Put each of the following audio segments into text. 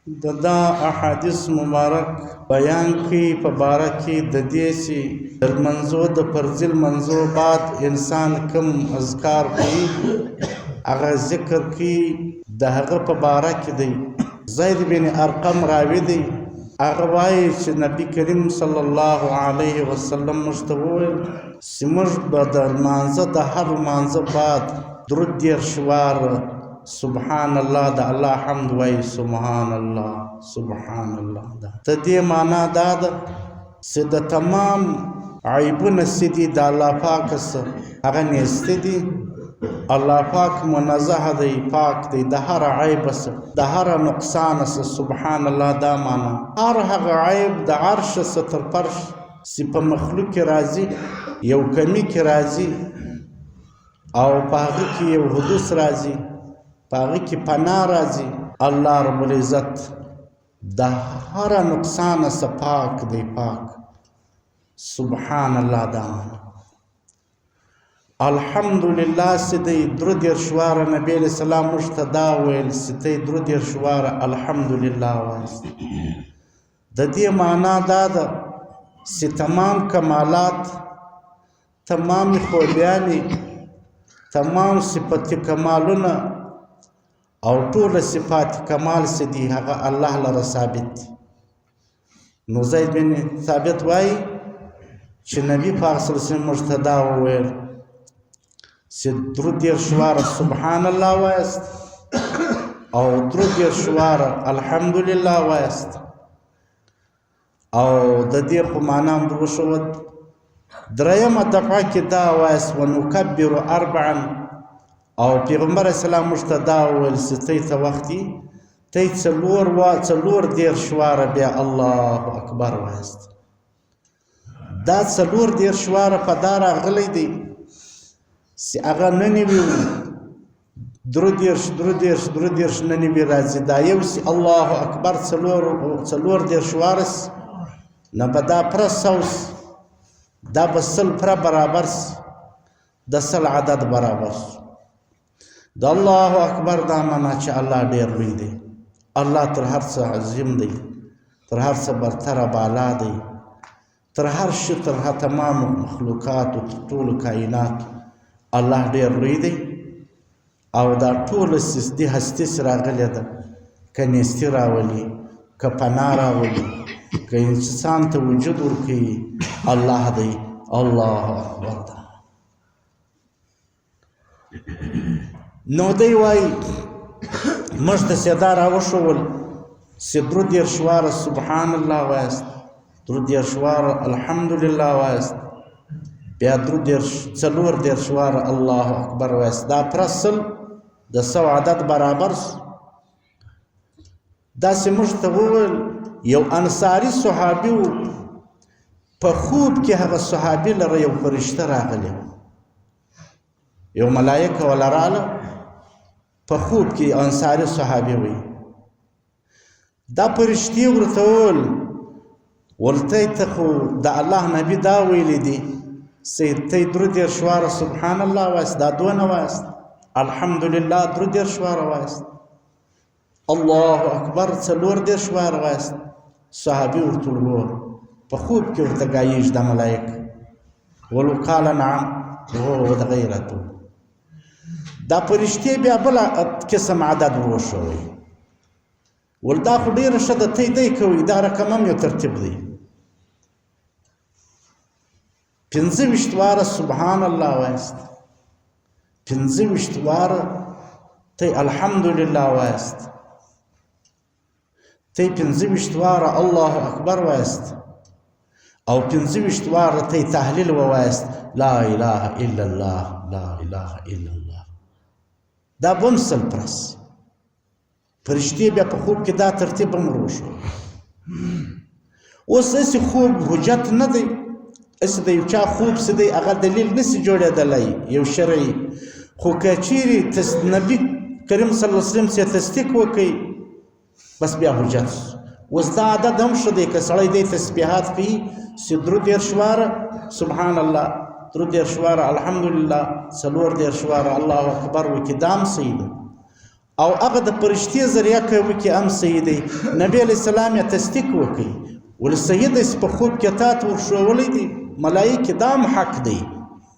دا احادیث مبارک بیان کی په باره کې د دې چې د لمانځو د فرض لمانځو بعد انسان کم اذکار کوي هغه ذکر کوي د هغه په باره کې دی زید بن ارقم راوي دی هغه وایي چې نبی کریم صلی الله علیه وسلم موږ ته وویل چې موږ به د لمانځه د هر لمانځه بعد درود 10 واره سبحان الله د الله حمد وای سبحان الله سبحان الله د دې معنا دا ده چې د تمام عیبونه سدي د الله پاک سره هغه نيسته دي الله پاک منزه دی پاک دی د هر عیب سره د هر نقصان سره سبحان الله دا معنا هر هغه عیب د عرش ستر پرش چې په مخلوق راځي یو کمی کې راځي او په هغه کې یو حدوث راځي پاگی کی پناہ رازی اللہ رب العزت دا ہر نقصان سے پاک دی پاک سبحان اللہ دامان الحمدللہ سدی درود ارشوار نبی علیہ السلام مشتدا ویل سدی درود ارشوار الحمدللہ ویل دا دی معنی دادا سی تمام کمالات تمام خوبیانی تمام صفت کمالونا او ټول صفات کمال سدي هغه الله لره ثابت دي نو زید بن ثابت وای چې نبی پاک صلی الله علیه وسلم مرتدا وویل چې درود شوار سبحان الله وایست او درود شوار الحمدلله وایست او د دې په معنا هم وشو درېمه دفعه کې دا وایست ونکبر 4 او پیغمبر اسلام مشتدا ویل ستې ته وختي ته څلور دیر شواره بیا الله اکبر وایست دا څلور دیر شواره په دار غلې دی سی هغه ننی وی درود دیر ننی وی راځي دا یو سی الله اکبر څلور دیر شوارس نه بدا پر سوس دا بسل پر برابر د سل عدد برابر د الله اکبر دا معنا چې الله ډیر لوی دی الله تر هر څه عظیم دی تر هر څه برتر بالا دی تر هر شي تر تمام مخلوقات او ټول کائنات الله ډیر لوی دی او دا ټول سدي هستی سره غلې ده کنيستي راولي ک پنا راولي ک انسان ته وجود ورکي الله دی الله اکبر دا نو دی وای مشت سیدار اوشول سدرود ارشوار سبحان الله وایست درود ارشوار الحمدلله وایست بیا درود څلور ارشوار الله اکبر وایست دا پرسل د 100 عدد برابر دا سمشت وول یو انصاری صحابي په خوب کې هغه صحابي لره یو فرشته راغلی یو ملائکه ولراله په خوب کې انصاری صحابي وي دا فرشتي ورته ولته ته خو د الله نبی دا ویل دي سید ته درود شوار سبحان الله واست دا دونه واست الحمدلله درود شوار واست الله اکبر څلور دیر شوار واست صحابي ورته په خوب کې ورته گایش د ملائکه ولو قال نعم هو غیرته دا فرشتي بیا بل قسم عدد وروشوي ولدا خو ډیره شده ته دی کوي دا رقم هم یو ترتیب دی 25 واره سبحان الله وایست 25 واره ته الحمدلله وایست ته 25 واره الله اکبر وایست او 25 واره ته تهلیل وایست لا اله الا الله لا اله الا الله دا بمسل پرس فرشتي بیا په خوب کې دا ترتیب هم وروشو اوس اسی خوب حجت نه دی اسی د یو چا خوب سدی هغه دلیل نسی جوړېدلی یو شرعي خو که چیرې نبي کریم صلی الله علیه وسلم سره تصدیق وکړي بس بیا حجت اوس دا عدد هم شو دی که سړی دی تسبیحات کوي چې درود شواره سبحان الله درود شوار الحمدلله څلور دیر شوار الله اکبر وکي دام سید او هغه د فرشتې ذریعه کوي کې هم صحیح دی. نبی علیه السلام یې تصدیق وکړي ول صحیح دی په خوب کې تا ته ورښوولی دی ملایکې دا هم حق دی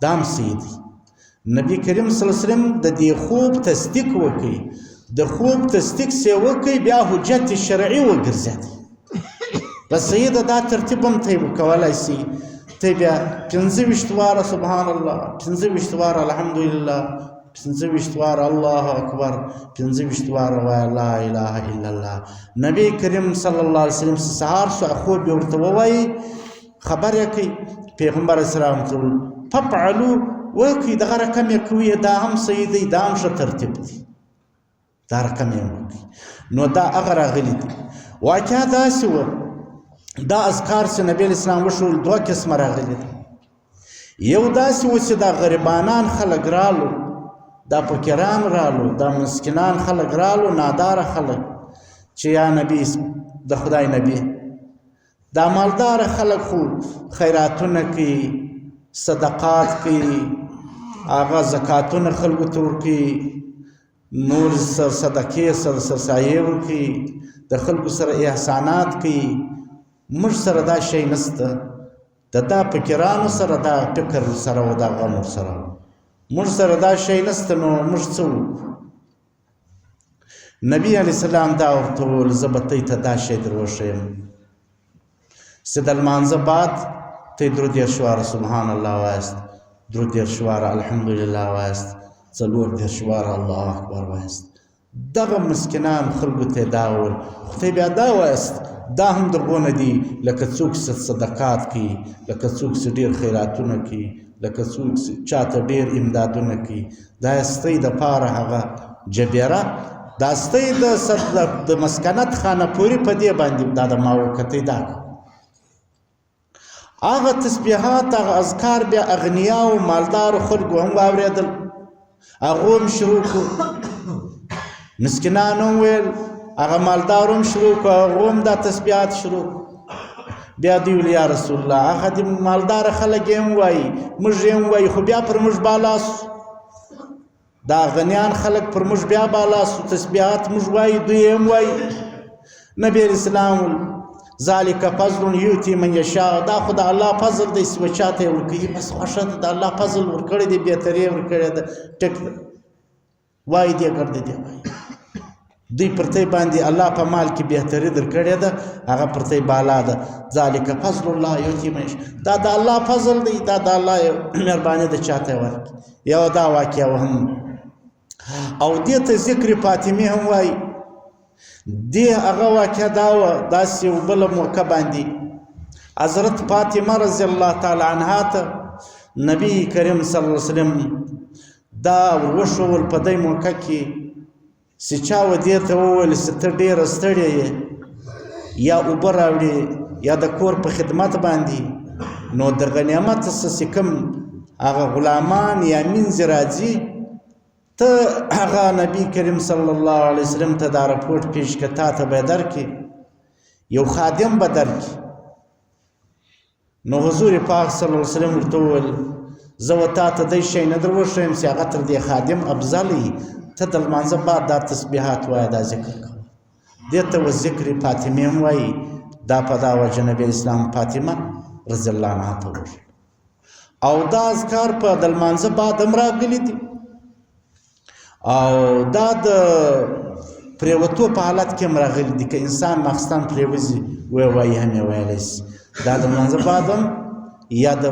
دا هم صحیح دی. نبی کریم صلی الله علیه وسلم د دې خوب تصدیق وکړي د خوب تصدیق سې وکړي بیا حجت شرعي وګرځېدی بس صحیح ده دا ترتیب هم ته وکولی سي ته بیا 25 واره سبحان الله 25 واره الحمدلله 25 واره الله اکبر 25 واره وایه لا اله الا الله. نبی کریم صلی الله علیه وسلم سهار شو خوب یې ورته ووایي خبر یې کوي پیغمبر اسلام ته ففعلوا وکړي دغه رقم یې کوي دا هم صحیح دی دا هم ښه ترتیب دی دا رقم یې وکړي. نو دا هغه راغلي دي واقعه داسې وه دا اذکار چې نبی اسلام وښول 2 قسمه راغلي دي. یو داسې و چې دا غریبانان خلک رالو دا فقیران رالو دا مسکینان خلک رالو ناداره خلک چې یا نبی د خدای نبی دا مالدار خلک خو خیراتونه کوي صدقات کوي هغه زکاتونه خلکو ته ورکوي نور صدقې سرسایې ورکوي د خلکو سره احسانات کوي. موږ سره دا شی نسته د دا فقیرانو سره دا فکر سره و دا غم سره موږ سره دا شی نسته نو موږ څه وکړو. نبی علیه السلام دا ورته وویل زه به ته دا شی در وښیم چې د لمانځه بعد ته 30 واره سبحان الله وایست 30 واره الحمدلله وایست 40 واره الله اکبر وایست. دغه مسکینان خلکو ته دا وویل خو ته بیا دا وایست دا هم درغونه دي لکه څوک صدقات کوي لکه څوک ډېر خیراتونه کوي لکه څوک چاته ډېر امدادونه کوي دا ستی دپاره هغه جبیره دا ستی د مسکنت خانه پورې په دې باندې دا د ماوکتۍ دا هغه تسبیحات هغه اذکار بیا اغنیاو مالدارو خلکو هم واورېدل هغو هم شروع کړو مسکینانو هم ویل هغه مالدارو هم شروع کړو هغو هم دا تسبیحات شروع بیا دوی ویل یا رسول الله هغه د مالداره خلک یې هم وایي موږ یې هم وایي خو بیا پر موږ بالا سو دا غنیان خلک پر موږ بیا بالا سو تسبیحات موږ وایي دوی هم وایي. نبی علیه السلام ذالک فضل یؤتی من یشاء دا خو د الله فضل دی چې چاته یې ورکوي بس خوښه ده د الله فضل ورکړی دی بهتري یې ورکړې ده ټیک ده وایي دې ګرده دی وایي دوی پرته باندې الله په مال کې بهتري درکړې ده هغه پرته بالا ده. ذالک فضل الله یؤتی من یشاء دا د الله فضل دی دا د الله مهرباني ده چاته یې ورکړي. یو دا واقعه هم او دې ته ذکر فاطمه هم وایي دی هغه واقعه دا وه داسې یو بله موقع باندې حضرت فاطمه رضی الله تعالی عنها ته نبی کریم صلی الله علیه وسلم دا وښول په دې موقع کې چې چا و دې ته وویل چې ته ډېره ستړې یې یا اوبه راوړې یا د کور په خدمت باندې نو د غنیمت څه کوم هغه غلامان یا منځ راځي ته هغه نبی کریم صلی الله علیه وسلم ته دا رپورټ پیش که تا ته به یې درکړي یو خادم به درکړي. نو حضور پاک صلی الله علیه وسلم ورته وویل زه و تا ته دی شی نه در وښیم چې هغه تر دې خادم افضل وي ته د لمانځه بعد دا تسبیحات وایه دا ذکر کوه دې ته و ذکر فاطمې هم وایي دا په دا وجه نبی اسلام فاطمه رضی الله عنها ته وویل او دا اذکار په د لمانځه بعد هم راغلي دي او دا د پریوتو په حالت کې هم راغلي دي که انسان ماخستان پریوځي وایي هم یې ویلی شي دا د لمانځه بعد هم یا د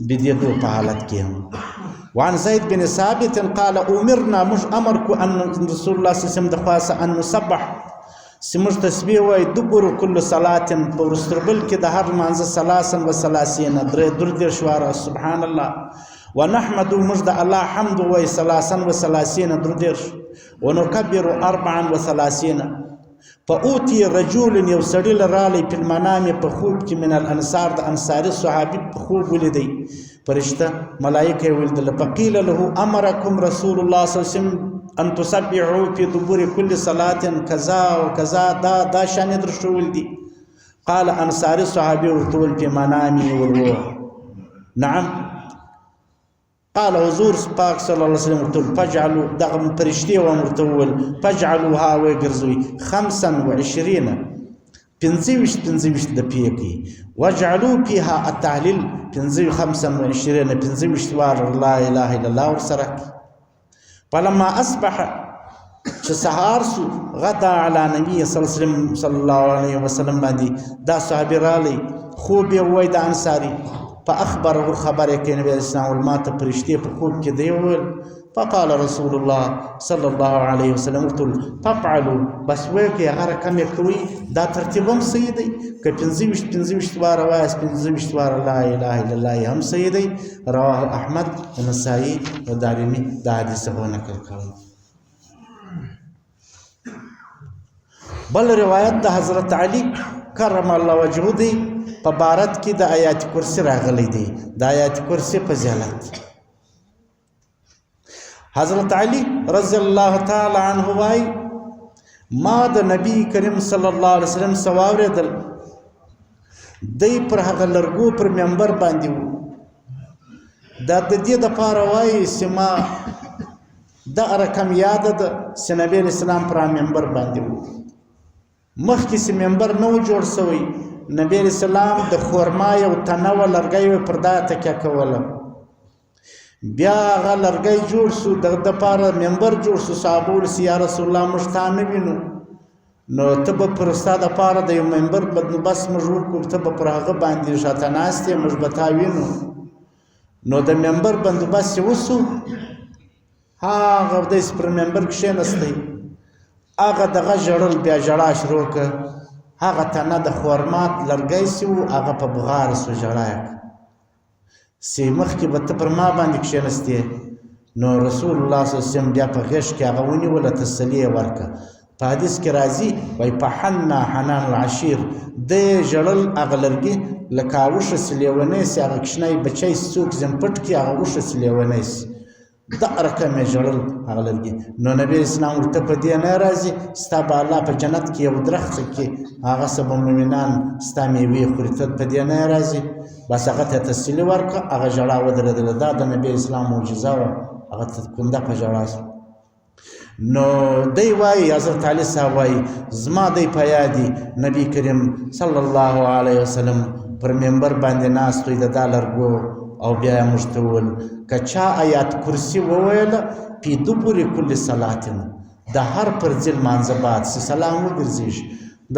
بدیدو په حالت کې هم. وعن زید بن ثابت قال امرنا موږ امر کو ان رسول الله صلی الله علیه وسلم د خاصه ان نسبح چې موږ تسبیح وایي دبر کل صلات په وروستربل کې د هر لمانځه 33 واره سبحان الله ونحمد موږ د الله حمد وایي 33 ونكبر 34 فأوتي رجل یو سړي رالی په المنام په خوب کې من الانصار د انصاري صحابي په خوب ولیدی فرشته ملائکه ولیدل فقیل له امرکم رسول الله صلی الله علیه وسلم ان تسبحوا في دبر كل صلاه كذا وكذا دا شان درشول دي قال انصاري صحابي ورتول في منامي والروح نعم قال حضور پاک صلی الله علیه وسلم ورته فجعلوا دغه فرشتي ورته وویل فجعلوها وګرځوي 25 پنځه د پیه کوي وجعلوا فيها التهلیل 25 وار لا اله الا الله ورسره فلما اصبح چې سهار سو غدا علی نبی صلی الله علیه وسلم باندې دا صحابي رالی خوب یې وای د انصاری فاخبره خبر کې نبی اسلام المات فرشتي په خوب کې دی ویل فقال رسول الله صلى الله عليه وسلم فافعلوا بس وکي هغه کم کوي دا ترتیبم صحیح دی که 25 واره وایس 25 واره لا اله الا الله هم صحیح دی رواه احمد ونسائی و دارمی دا حدیث هو نقل کړی بل روایت د حضرت علی کرم الله وجهه دی په بارت کې د آیات کرسی راغلی دی د آیات کرسی فضیلت حضرت علی رضی الله تعالی عنہ وای ما د نبی کریم صلی الله علیه وسلم سواوریدل دی پر هغه لرګو پر منبر باندې وو دا د دې د پاره وای سما د رقم یاد د نبی اسلام پر منبر باندې وو مخکې سي منبر نو جوړ شوی نبی اسلام د خورما یو تنوع لرګي پر دا تکیه کوله بیا هغه لرګی جوړ سو د پاره منبر جوړ سو صحابه ول یا رسول الله مشتان وینو نو ته به پر استاد پاره د یو منبر بس مجبور کو ته به پر هغه باندې شاته ناشته مشبتا وینو نو د منبر بندوبست وسو هغه د پر منبر کې نسته هغه دغه جړل بیا جړا شروع ک هغه تنه د خورمات لرګی سو هغه په بغار سو جړا سی مخ کې به ته پر ما باندې کښېنستې نو رسول الله صلی الله علیه وسلم بیا په غېږ کې هغه ونیوله تسلي یې ورکړه په حدیث کې راځي وایي فحنا حنان العشیر دی ژړل هغه لرګي لکه اوښه سي لیونی سي هغه کوچنی بچی څوک ځین پټ کړي هغه اوښه سي لیونی سي دا رقم یې ژړل هغه لرګي نو نبی اسلام ورته په دې نه راځي ستا به الله په جنت کې یو درخت کې هغه سبا مؤمنان ستا میوې خوري ته په دې نه راځي بس هغه ته تسلي ورکړه هغه ژړا ودرېدله دا د نبی اسلام معجزه وه هغه کونده په ژړا سو نو دی وایي حضرت علی صاحب وایي زما دی په یادي نبی کریم صلی الله علیه وسلم پر منبر باندې ناست وي د دا لرګو او بیا یې موږ ته وویل که چا آیات کرسي وویله پی دبر کل صلاتن د هر پر ځل لمانځه بعد چې سلام وګرځېږي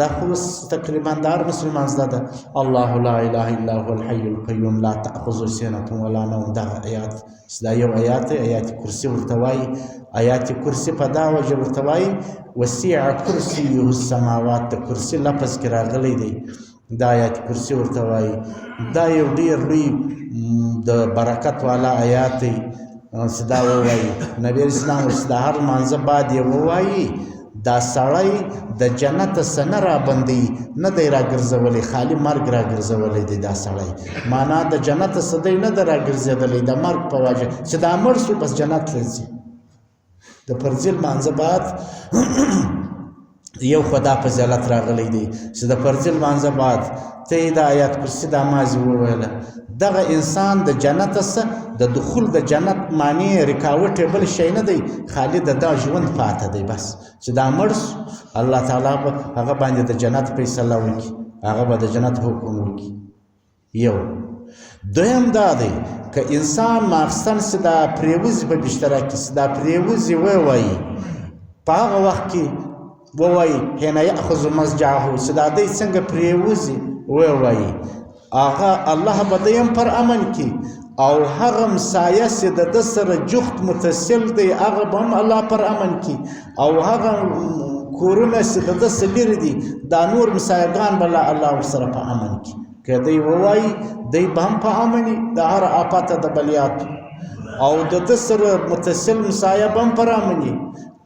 دا خو تقریبا د هر مسلمان زده ده الله لا اله الا هو الحي القيوم لا تأخذه سنة ولا نوم دغه آیات دا یو آیات آیات کرسي ورته وایي آیات کرسي په دا وجه ورته وایي وسیع کرسیه السماوات د کرسي لفظ کې راغلی دی دا آیات کرسي ورته وایي دا یو ډېر لوی د برکت والا آیات دی چې دا ووایي نبی اسلام چې د هر لمانځه بعد یې ووایي دا سړی د جنت سنه را بندي نه دی را ګرځولی خالی مرګ را ګرځولی دی دا سړی معنا د جنت سدی نه دی را ګرځېدلی د مرګ په وجه چې دا مړ شو بس جنت لځي د فرضي لمانځه بعد یو خدا فضیلت راغلی دی چې د فرضي لمانځه بعد ته یې د آیات کرسي دا مازې وویله دغه انسان د جنت څخه د دخول د جنت معنی رکاوټ بل شی نه دی خالی د دا ژوند پاته دی بس چې دا مړ الله تعالی به هغه باندې د جنت فیصله وکړي هغه به د جنت حکم وکړي یو دویم دا دی که انسان ماخستن چې دا پریوزي په بشتره کې چې دا پریوزي ووایي په هغه وخت کې ووایي حین یأخذ مضجعه چې دا دی څنګه پریوزي ووایي هغه الله به دیم پر امن کی او هغه مسایه چې د ده سره جفت متصل دی هغه به هم الله پر امن کی او هغه کورونه چې د ده څه لرې دي دا نور مسایهګان به الله ورسره په امن کی که دی ووایي دی به هم په امني د هر آفته د بلیاتو او د ده سره متصل مسایه به هم پر امني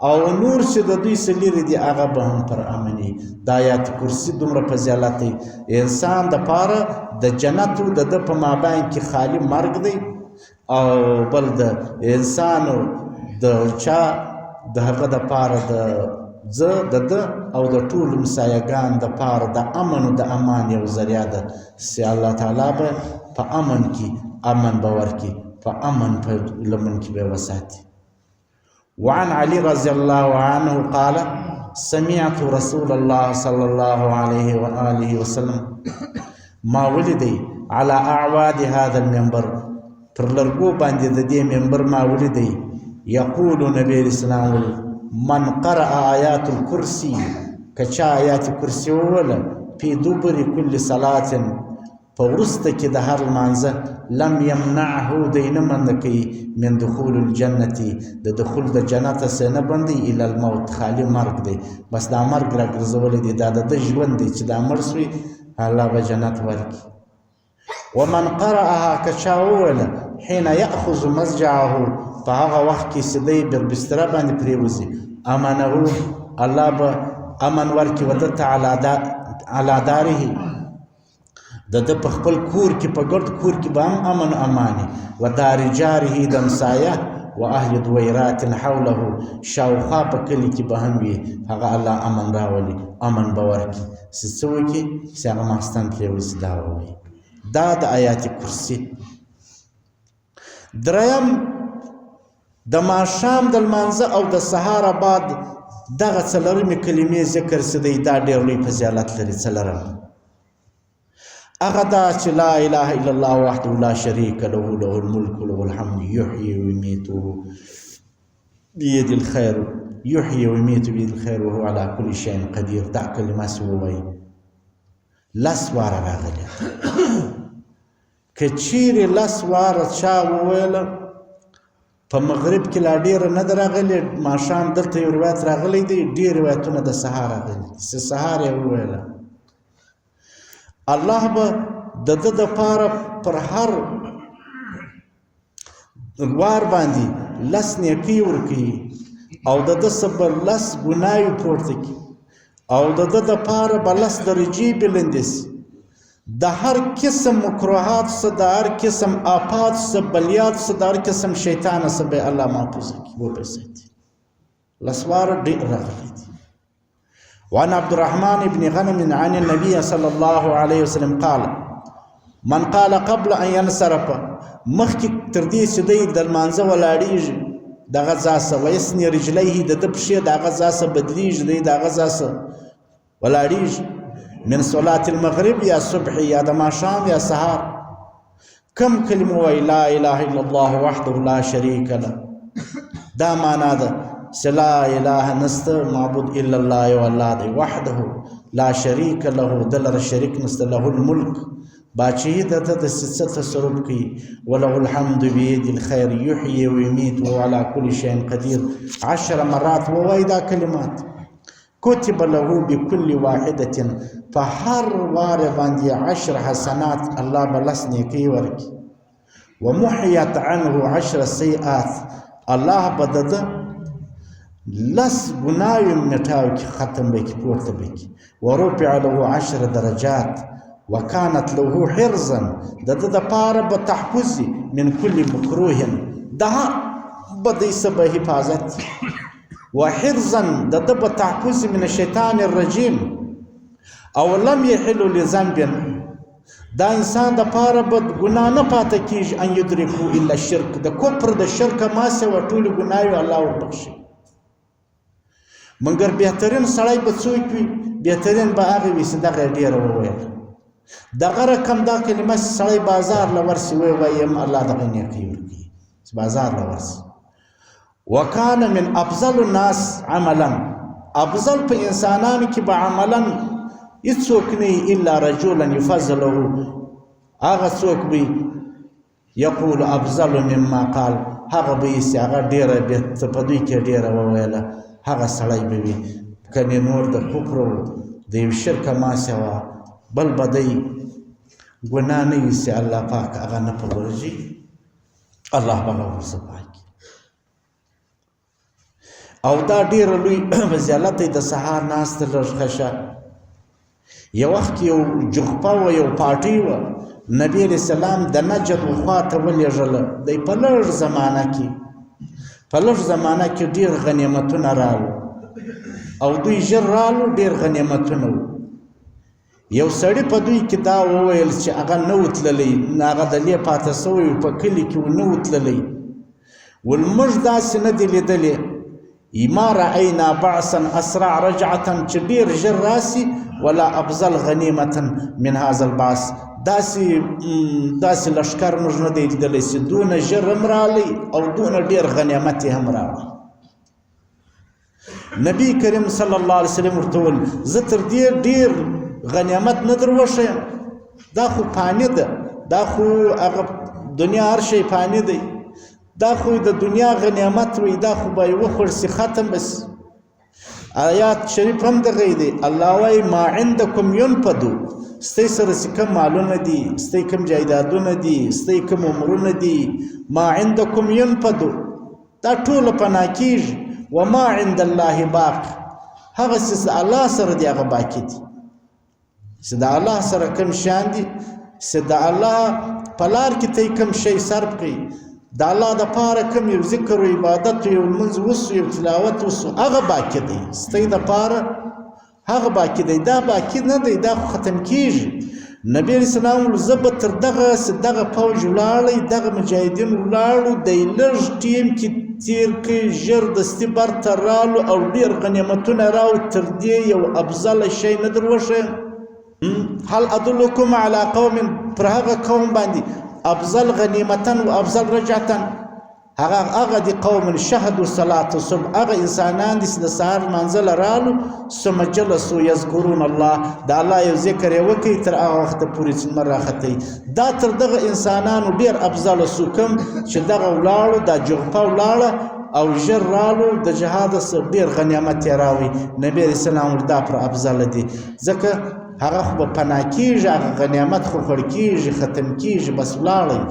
او نور چې د دوی څه لرې دي هغه به هم پر امني د آیات کرسي دومره فضیلت دی انسان دپاره د جنت د ده په مابین کې خالي مرګ دی او بل د انسانو د چا د هغه دپاره د زه د ده او د ټولو مسایهګان دپاره د امن و د امان یو ذریعه ده چې الله تعالی به په امن کې امن به ورکړي په امن په لمن کې به وساتي. وعن علي رضي الله عنه قال سمعت رسول الله صلى الله عليه وآله وسلم ما ولدي على أعواد هذا المنبر پر لرګو باندې د دې منبر ما ولدي يقول نبي الاسلام من قرأ آيات الكرسي کچا آیات کرسی وویله فی دبر کل صلاة په وروسته کې د هر لمانځه لم یمنعه دی نه منع کوي من دخول الجنة د دخول د جنت څخه نه بندي الا الموت خالی مرګ دی بس دا مرګ راګرځولی دی دا د ژوند دی چې دا مړ سوی الله به جنت ورکړي. ومن قرأها کچا وویله حين یأخذ مضجعه په هغه وخت کې چې دی پر بستره باندې پرېوځي امنه الله به امن ورکی ودته علی داره د په خپل کور کې په ګرد کور کې به هم امن امانی و دار جاره د همسایه و اهل دویرات حوله شاوخوا په کلي کې به هم وي هغه الله امن راولي امن به ورکي څه وکړي چې هغه ماستان پرېوځي دا ووایي. دا د آیات کرسي. دریم د ماښام د لمانځه او د سهار بعد دغه څلورمې کلمې ذکر څه دی دا ډېر لوی فضیلت لري. څلورم هغه دا چې لا اله الا الله وحده لا شریک له له الملک وله الحمد یحیی ویمیت بید الخیر یحیی ویمیت بید الخیر وهو علی کل شیء قدیر. دا کلمه څه ووایي لس واره راغلې که چیرې لس واره چا وویله په مغرب کې لا ډېره نه ده راغلې ماښام دلته یو روایت راغلی دی ډېر روایتونه د سهار راغلي چې سهار یې وویله الله به د ده دپاره پر هر وار باندې لس نیکۍ ورکوي او د ده څه به لس ګناوې پورته کړي او د ده دپاره به لس درجې بلندې سي د هر قسم مکروهات څه د هر قسم آفات څه بلیات څه د هر قسم شیطان څه به الله محفوظ کړي وبساتي. لس واره ډېر راغلي دي. وعن عبد الرحمن بن غنم عن النبي صلى الله عليه وسلم قال من قال قبل ان ينصرف مخکې تر دې چې دی د لمانځه ولاړېږي دغه ځای څه ویسني رجلیه د ده پښې د هغه ځای څه بدلېږي دی د هغه ځای څه ولاړېږي من صلاة المغرب یا صبح یا د ماښام یا سهار کم کلمه وایي لا اله الا الله وحده لا شریک له دا معنا ده چې لا اله نسته معبود الا الله یو الله دی وحده لا شریک له د لره شریک نسته له الملک باچهي د ده د څه تصرف کوي وله الحمد بید الخیر یحیی ویمیت وهو علی کل شیء قدیر 10 مرات ووایي دا کلمات كتب له بكل واحدة فهر وار باندې 10 حسنات الله بلس نیکی ورکی ومحيت عنه 10 سیئات الله بدد لس گناوی مټاو کی ختم بکی پورته بکی ورفع له 10 درجات وكانت له حرزا د پاره به تحفظ من كل مكروه ده بدی سبه حفاظت وحرزا د تحفظ من الشيطان الرجيم او لم يحل لذنب دا انسان د پاره بد ګناه نه پاتې کیږي ان یدرکو الا الشرك د کفر د شرک ما سه ټول ګناوي الله وربخشي مګر بهترین سړی به څوک وي بهترین به هغه وي چې دغه ډیره وویل دغه رقم دا کلمه سړی بازار لورسي وایم الله دغه نیکی ورکړي بازار لورسي وكان من افضل الناس عملا افضل په انسانانو کې به عملا هیڅوک نه الا رجلا يفضله هغه څوک به یقول افضل مما قال هغه به یې هغه ډیره به په دوی کې ډیره وویله هغه سړی به وي کنې نور د کفر د یو شرک ما سوا بل بدی ګناه نه وي چې الله پاک هغه نه پرورځي الله به ورسپاکي او دا ډیر لوی فضیلت د سهار ناست لږه یو وخت یو جغپه و یو پاټی و نبی علیہ السلام د نجد خواته ولېږله دی په لږ زمانه کې ډیر غنیمتونه رالو او دوی ژر رالو ډیر غنیمتونه و یو سړی په دوی کې دا وویل چې هغه نه و تللی، هغه دلې پاته سوی په کلي کې نه و تللی. ول موږ داسې نه دي لیدلې ما رأینا بعثا اسرع رجعة چې ډېر ژر راسي ولا افضل غنیمة من هذا البعث، داسې لښکر موږ نه دی لیدلی چې دونه ژر هم راغلی او دونه ډېر غنیمت یې هم راغلی. نبی کریم صلی الله علیه وسلم ورته وویل زه تر دې ډېر غنیمت نه در وښیم، دا خو فاني ده، دا خو هغه دنیا هر شی فاني دی، دا خو د دنیا غنیمت وي، دا خو به یې وخورسي ختم بس. آیات شریف هم دغه دی، الله وایي ما عندکم ینفدو، ستاسې سره چې کوم مالونه دي، ستاسې کوم جایدادونه دي، ستاسې کوم عمرونه دي، ما عندکم ینفدو، دا ټوله پناه کېږي. وما عند الله باق، هغه چې د الله سره دی هغه باقي دي. چې د الله سره کوم شیان دي، چې د الله په لار کې ته کوم شی صرف کړي، د الله دپاره کوم یو ذکر و عبادت و یو لمونځ وسو، یو تلاوت وسو، هغه باقي دی. ستاسې دپاره هغه باقي دی، دا باقي نه دی، دا خو ختم کېږي. نبی علیه السلام ویل زه به تر دغه فوج ولاړی، دغه مجاهدین ولاړو، دی لږ ټیم کې تیر کړي، ژر دستي برته رالو او ډېر غنیمتونه راوړو، تر دې یو افضله شی نه در وښیم. هل ادلکم علی قوم، پر هغه قوم باندې افضل غنیمتن و افضل رجعتن، هغه دی قوم شهدوا صلاة الصبح، هغه انسانان دي چې د سهار لمانځه رالو، ثم جلسوا یذکرون الله، د الله یو ذکر یې وکړي تر هغه وخته پورې چې لمر راختئ. دا تر دغه انسانانو ډېر افضله سو کوم چې دغه ولاړو، دا جغفه ولاړه او ژر رالو، د جهاد ډېر غنیمت یې راوړي. نبي علیه السلام دا پر افضله دي، ځکه هغه خو به پناه کېږي، هغه غنیمت خو خړ کېږي، ختم کېږي، بس ولاړئ.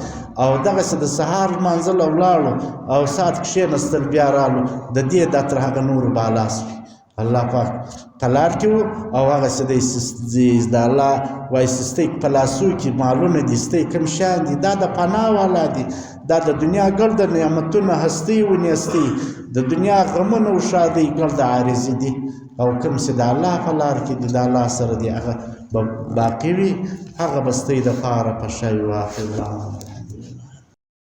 او دغسې د سهار لمانځه له ولاړو او ساعت کښېنستل بیا رالو، د دې دا تر هغه نورو بالا سو. الله پاک په لار کې و او هغسې دی د الله وایي چې ستاسې په لاسو کې مالونه دي، ستاسې کوم شیان دي، دا د پناه والا دي، دا د دنیا ګرده نعمتونه هستۍ و نیستۍ، د دنیا غمونه و ښادۍ ګرده عارضي دي. او کوم چې د الله په لار کې دي، د الله سره دي، هغه به باقي وي، هغه به ستاسې دپاره په شی واخلي.